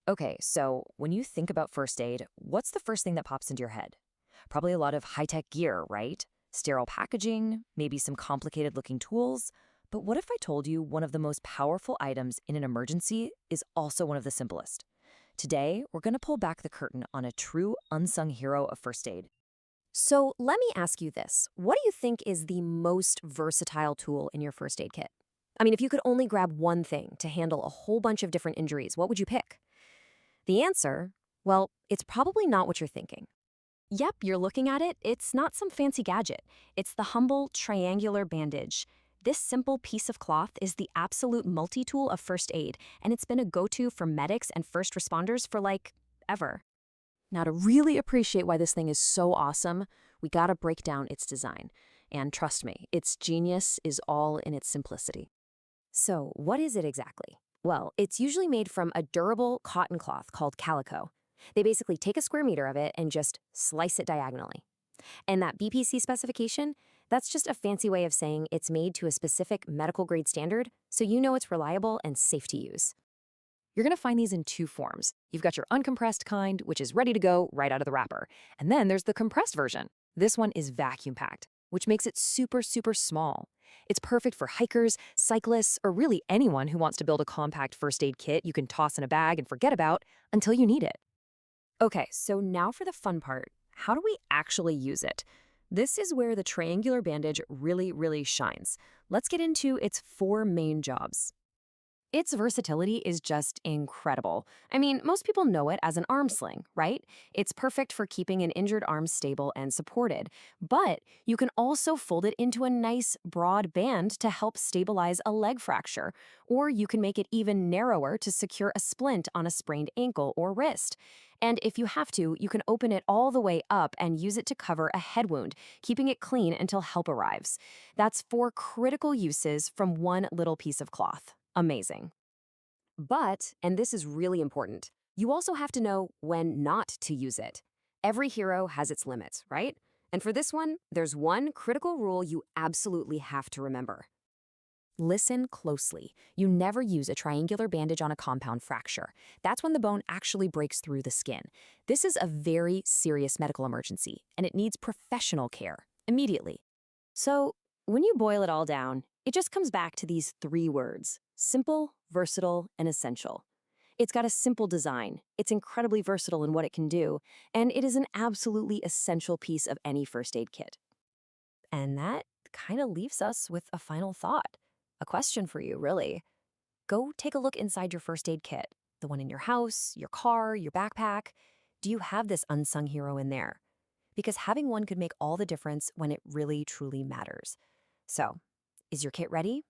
Okay, so when you think about first aid, what's the first thing that pops into your head? Probably a lot of high-tech gear, right? Sterile packaging, maybe some complicated-looking tools. But what if I told you one of the most powerful items in an emergency is also one of the simplest? Today, we're going to pull back the curtain on a true unsung hero of first aid. So let me ask you this. What do you think is the most versatile tool in your first aid kit? I mean, if you could only grab one thing to handle a whole bunch of different injuries, what would you pick? The answer? Well, it's probably not what you're thinking. Yep, you're looking at it. It's not some fancy gadget. It's the humble triangular bandage. This simple piece of cloth is the absolute multi-tool of first aid, and it's been a go-to for medics and first responders for ever. Now, to really appreciate why this thing is so awesome, we gotta break down its design. And trust me, its genius is all in its simplicity. So, what is it exactly? Well, it's usually made from a durable cotton cloth called calico. They basically take a square meter of it and just slice it diagonally. And that BPC specification, that's just a fancy way of saying it's made to a specific medical grade standard, so you know it's reliable and safe to use. You're going to find these in two forms. You've got your uncompressed kind, which is ready to go right out of the wrapper. And then there's the compressed version. This one is vacuum packed, which makes it super, super small. It's perfect for hikers, cyclists, or really anyone who wants to build a compact first aid kit you can toss in a bag and forget about until you need it. Okay, so now for the fun part. How do we actually use it? This is where the triangular bandage really, really shines. Let's get into its four main jobs. Its versatility is just incredible. I mean, most people know it as an arm sling, right? It's perfect for keeping an injured arm stable and supported. But you can also fold it into a nice broad band to help stabilize a leg fracture. Or you can make it even narrower to secure a splint on a sprained ankle or wrist. And if you have to, you can open it all the way up and use it to cover a head wound, keeping it clean until help arrives. That's four critical uses from one little piece of cloth. Amazing. But, and this is really important, you also have to know when not to use it. Every hero has its limits, right? And for this one, there's one critical rule you absolutely have to remember. Listen closely. You never use a triangular bandage on a compound fracture. That's when the bone actually breaks through the skin. This is a very serious medical emergency, and it needs professional care immediately. So, when you boil it all down, it just comes back to these three words: simple, versatile, and essential. It's got a simple design, it's incredibly versatile in what it can do, and it is an absolutely essential piece of any first aid kit. And that kind of leaves us with a final thought. A question for you, really. Go take a look inside your first aid kit, the one in your house, your car, your backpack. Do you have this unsung hero in there? Because having one could make all the difference when it really, truly matters. So, is your kit ready?